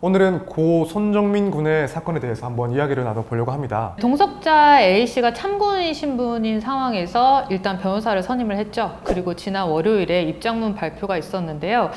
오늘은 고 손정민 군의 사건에 대해서 한번 이야기를 나눠보려고 합니다. 동석자 A씨가 참고인 신분인 상황에서 일단 변호사를 선임을 했죠. 그리고 지난 월요일에 입장문 발표가 있었는데요.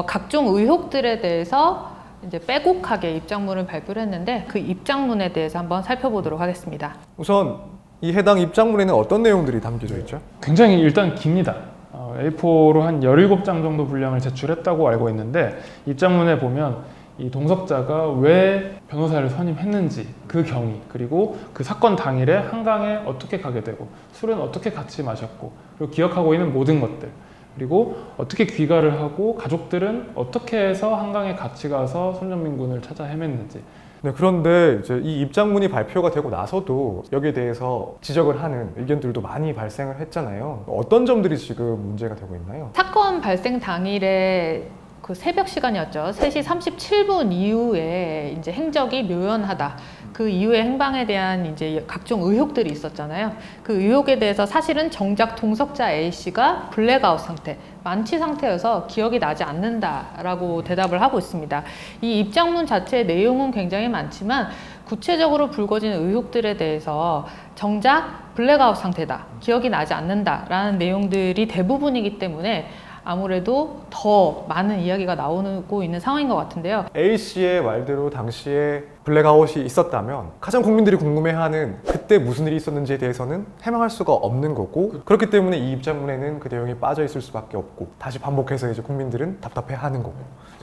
각종 의혹들에 대해서 이제 빼곡하게 입장문을 발표를 했는데 그 입장문에 대해서 한번 살펴보도록 하겠습니다. 우선 이 해당 입장문에는 어떤 내용들이 담겨져 있죠? 굉장히 일단 깁니다. A4로 한 17장 정도 분량을 제출했다고 알고 있는데 입장문에 보면 이 동석자가 왜 변호사를 선임했는지 그 경위, 그리고 그 사건 당일에 한강에 어떻게 가게 되고 술은 어떻게 같이 마셨고, 그리고 기억하고 있는 모든 것들, 그리고 어떻게 귀가를 하고 가족들은 어떻게 해서 한강에 같이 가서 손정민 군을 찾아 헤맸는지. 네, 그런데 이제 이 입장문이 발표가 되고 나서도 여기에 대해서 지적을 하는 의견들도 많이 발생을 했잖아요. 어떤 점들이 지금 문제가 되고 있나요? 사건 발생 당일에 그 새벽 시간이었죠. 3시 37분 이후에 이제 행적이 묘연하다. 그 이후의 행방에 대한 이제 각종 의혹들이 있었잖아요. 그 의혹에 대해서 사실은 정작 동석자 A씨가 블랙아웃 상태, 만취 상태여서 기억이 나지 않는다라고 대답을 하고 있습니다. 이 입장문 자체의 내용은 굉장히 많지만 구체적으로 불거진 의혹들에 대해서 정작 블랙아웃 상태다, 기억이 나지 않는다라는 내용들이 대부분이기 때문에 아무래도 더 많은 이야기가 나오고 있는 상황인 것 같은데요. A씨의 말대로 당시에 블랙아웃이 있었다면 가장 국민들이 궁금해하는 그때 무슨 일이 있었는지에 대해서는 해명할 수가 없는 거고, 그렇기 때문에 이 입장문에는 그 내용이 빠져 있을 수밖에 없고, 다시 반복해서 이제 국민들은 답답해하는 거고,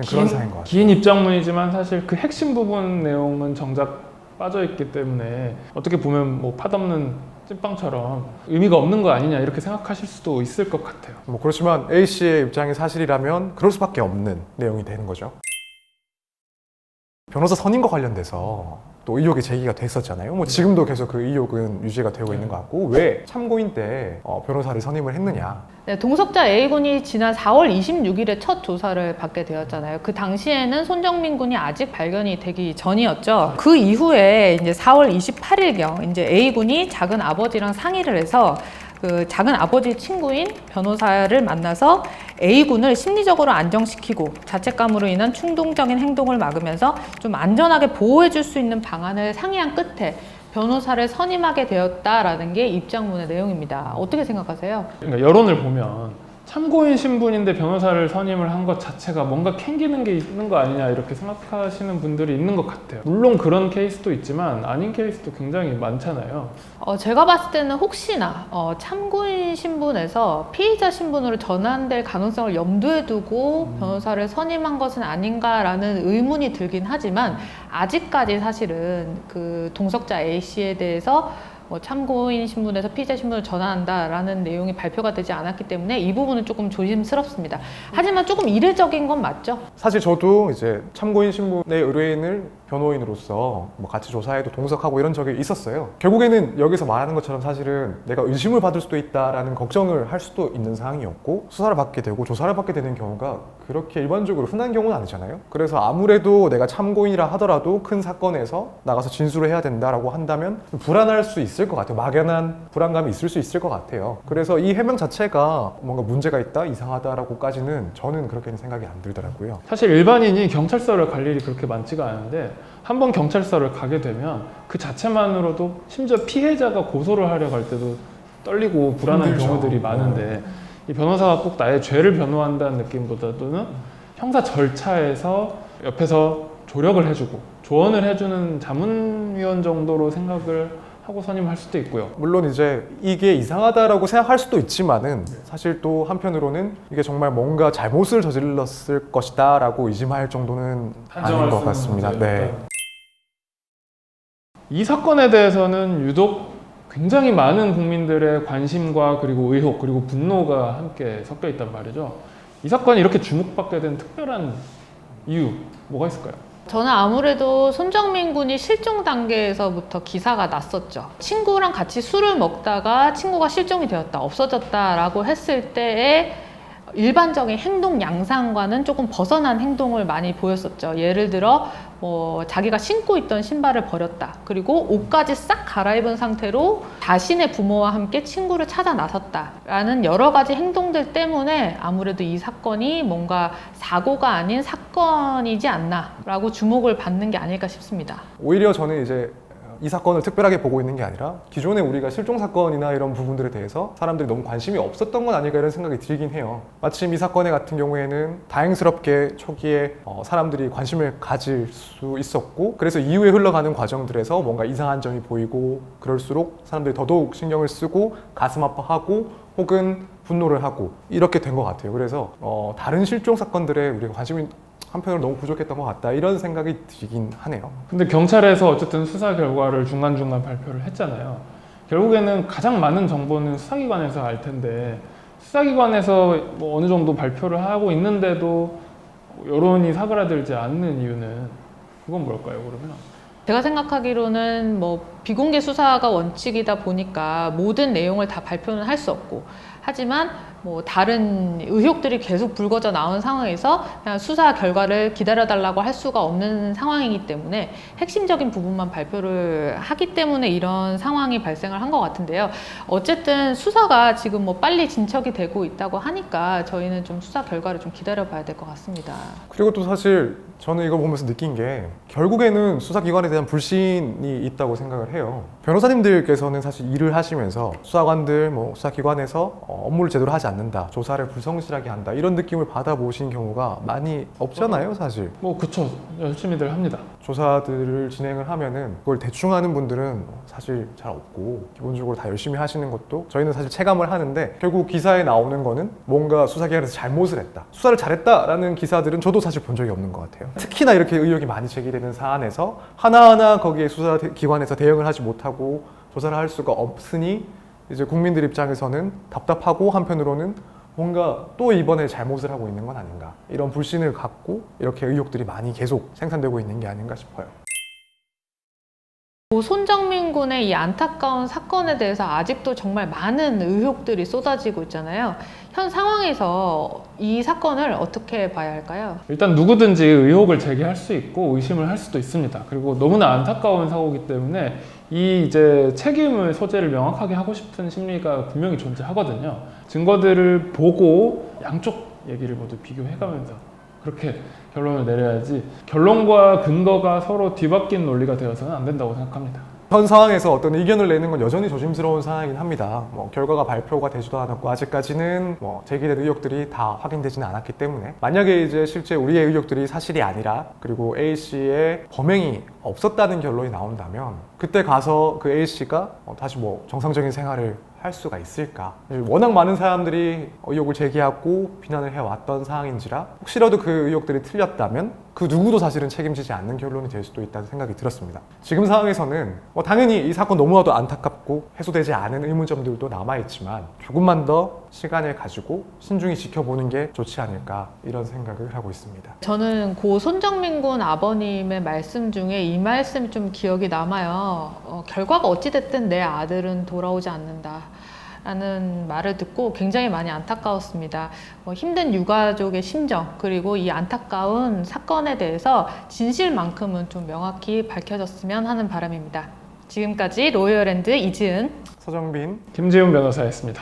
그런 상황인 것 같아요. 긴 입장문이지만 사실 그 핵심 부분 내용은 정작 빠져 있기 때문에 어떻게 보면 뭐 팥없는 찐빵처럼 의미가 없는 거 아니냐 이렇게 생각하실 수도 있을 것 같아요. 뭐 그렇지만 A씨의 입장이 사실이라면 그럴 수밖에 없는 내용이 되는 거죠. 변호사 선임과 관련돼서 또 의혹이 제기가 됐었잖아요. 뭐 지금도 계속 그 의혹은 유지가 되고 있는 것 같고, 왜 참고인 때 변호사를 선임을 했느냐. 네, 동석자 A군이 지난 4월 26일에 첫 조사를 받게 되었잖아요. 그 당시에는 손정민 군이 아직 발견이 되기 전이었죠. 그 이후에 이제 4월 28일경 이제 A군이 작은 아버지랑 상의를 해서 그 작은 아버지 친구인 변호사를 만나서 A군을 심리적으로 안정시키고 자책감으로 인한 충동적인 행동을 막으면서 좀 안전하게 보호해 줄 수 있는 방안을 상의한 끝에 변호사를 선임하게 되었다라는 게 입장문의 내용입니다. 어떻게 생각하세요? 그러니까 여론을 보면 참고인 신분인데 변호사를 선임을 한 것 자체가 뭔가 캥기는 게 있는 거 아니냐 이렇게 생각하시는 분들이 있는 것 같아요. 물론 그런 케이스도 있지만 아닌 케이스도 굉장히 많잖아요. 제가 봤을 때는 혹시나 참고인 신분에서 피의자 신분으로 전환될 가능성을 염두에 두고 변호사를 선임한 것은 아닌가라는 의문이 들긴 하지만, 아직까지 사실은 그 동석자 A씨에 대해서 참고인 신분에서 피의자 신분을 전환한다라는 내용이 발표가 되지 않았기 때문에 이 부분은 조금 조심스럽습니다. 하지만 조금 이례적인 건 맞죠? 사실 저도 이제 참고인 신분의 의뢰인을 변호인으로서 뭐 같이 조사에도 동석하고 이런 적이 있었어요. 결국에는 여기서 말하는 것처럼 사실은 내가 의심을 받을 수도 있다라는 걱정을 할 수도 있는 상황이었고, 수사를 받게 되고 조사를 받게 되는 경우가 그렇게 일반적으로 흔한 경우는 아니잖아요. 그래서 아무래도 내가 참고인이라 하더라도 큰 사건에서 나가서 진술을 해야 된다라고 한다면 불안할 수 있을 것 같아요. 막연한 불안감이 있을 수 있을 것 같아요. 그래서 이 해명 자체가 뭔가 문제가 있다, 이상하다라고까지는 저는 그렇게는 생각이 안 들더라고요. 사실 일반인이 경찰서를 갈 일이 그렇게 많지가 않은데 한번 경찰서를 가게 되면 그 자체만으로도, 심지어 피해자가 고소를 하려고 할 때도 떨리고 불안한 힘들죠. 경우들이 많은데, 이 변호사가 꼭 나의 죄를 변호한다는 느낌보다는 형사 절차에서 옆에서 조력을 해주고 조언을 해주는 자문위원 정도로 생각을 하고 선임할 수도 있고요. 물론 이제 이게 이상하다라고 생각할 수도 있지만은 사실 또 한편으로는 이게 정말 뭔가 잘못을 저질렀을 것이다 라고 의심할 정도는 아닌 것 같습니다. 네. 이 사건에 대해서는 유독 굉장히 많은 국민들의 관심과 그리고 의혹 그리고 분노가 함께 섞여 있단 말이죠. 이 사건이 이렇게 주목받게 된 특별한 이유 뭐가 있을까요? 저는 아무래도 손정민 군이 실종 단계에서부터 기사가 났었죠. 친구랑 같이 술을 먹다가 친구가 실종이 되었다, 없어졌다라고 했을 때에 일반적인 행동 양상과는 조금 벗어난 행동을 많이 보였었죠. 예를 들어 자기가 신고 있던 신발을 버렸다. 그리고 옷까지 싹 갈아입은 상태로 자신의 부모와 함께 친구를 찾아 나섰다라는 여러 가지 행동들 때문에 아무래도 이 사건이 뭔가 사고가 아닌 사건이지 않나라고 주목을 받는 게 아닐까 싶습니다. 오히려 저는 이제 이 사건을 특별하게 보고 있는 게 아니라 기존에 우리가 실종 사건이나 이런 부분들에 대해서 사람들이 너무 관심이 없었던 건 아닐까 이런 생각이 들긴 해요. 마침 이 사건의 같은 경우에는 다행스럽게 초기에 사람들이 관심을 가질 수 있었고, 그래서 이후에 흘러가는 과정들에서 뭔가 이상한 점이 보이고 그럴수록 사람들이 더더욱 신경을 쓰고 가슴 아파하고 혹은 분노를 하고 이렇게 된 것 같아요. 그래서 다른 실종 사건들에 우리가 관심이 한편으로 너무 부족했던 것 같다 이런 생각이 들긴 하네요. 근데 경찰에서 어쨌든 수사 결과를 중간중간 발표를 했잖아요. 결국에는 가장 많은 정보는 수사기관에서 알 텐데 수사기관에서 뭐 어느 정도 발표를 하고 있는데도 여론이 사그라들지 않는 이유는 그건 뭘까요, 그러면? 제가 생각하기로는 비공개 수사가 원칙이다 보니까 모든 내용을 다 발표는 할 수 없고, 하지만 다른 의혹들이 계속 불거져 나온 상황에서 그냥 수사 결과를 기다려달라고 할 수가 없는 상황이기 때문에 핵심적인 부분만 발표를 하기 때문에 이런 상황이 발생을 한 것 같은데요. 어쨌든 수사가 지금 빨리 진척이 되고 있다고 하니까 저희는 좀 수사 결과를 좀 기다려봐야 될 것 같습니다. 그리고 또 사실 저는 이거 보면서 느낀 게 결국에는 수사기관에 대한 불신이 있다고 생각을 해요. 변호사님들께서는 사실 일을 하시면서 수사관들, 수사기관에서 업무를 제대로 하지 않는다, 조사를 불성실하게 한다 이런 느낌을 받아보신 경우가 많이 없잖아요, 사실. 그쵸. 열심히들 합니다. 조사들을 진행을 하면은 그걸 대충 하는 분들은 사실 잘 없고, 기본적으로 다 열심히 하시는 것도 저희는 사실 체감을 하는데, 결국 기사에 나오는 거는 뭔가 수사기관에서 잘못을 했다, 수사를 잘했다라는 기사들은 저도 사실 본 적이 없는 것 같아요. 특히나 이렇게 의혹이 많이 제기되는 사안에서 하나하나 거기에 수사기관에서 대응을 하지 못하고 조사를 할 수가 없으니 이제 국민들 입장에서는 답답하고, 한편으로는 뭔가 또 이번에 잘못을 하고 있는 건 아닌가, 이런 불신을 갖고 이렇게 의혹들이 많이 계속 생산되고 있는 게 아닌가 싶어요. 손정민 군의 이 안타까운 사건에 대해서 아직도 정말 많은 의혹들이 쏟아지고 있잖아요. 현 상황에서 이 사건을 어떻게 봐야 할까요? 일단 누구든지 의혹을 제기할 수 있고 의심을 할 수도 있습니다. 그리고 너무나 안타까운 사고이기 때문에 이 이제 책임을 소재를 명확하게 하고 싶은 심리가 분명히 존재하거든요. 증거들을 보고 양쪽 얘기를 모두 비교해가면서 그렇게 결론을 내려야지, 결론과 근거가 서로 뒤바뀐 논리가 되어서는 안 된다고 생각합니다. 현 상황에서 어떤 의견을 내는 건 여전히 조심스러운 상황이긴 합니다. 결과가 발표가 되지도 않았고 아직까지는 제기된 의혹들이 다 확인되지는 않았기 때문에, 만약에 이제 실제 우리의 의혹들이 사실이 아니라 그리고 A씨의 범행이 없었다는 결론이 나온다면 그때 가서 그 A씨가 다시 정상적인 생활을 할 수가 있을까? 워낙 많은 사람들이 의혹을 제기하고 비난을 해왔던 상황인지라 혹시라도 그 의혹들이 틀렸다면 그 누구도 사실은 책임지지 않는 결론이 될 수도 있다는 생각이 들었습니다. 지금 상황에서는 당연히 이 사건 너무나도 안타깝고 해소되지 않은 의문점들도 남아있지만 조금만 더 시간을 가지고 신중히 지켜보는 게 좋지 않을까, 이런 생각을 하고 있습니다. 저는 고 손정민 군 아버님의 말씀 중에 이 말씀이 좀 기억이 남아요. 결과가 어찌됐든 내 아들은 돌아오지 않는다 라는 말을 듣고 굉장히 많이 안타까웠습니다. 힘든 유가족의 심정, 그리고 이 안타까운 사건에 대해서 진실만큼은 좀 명확히 밝혀졌으면 하는 바람입니다. 지금까지 로이어랜드 이지은, 서정빈, 김지훈 변호사였습니다.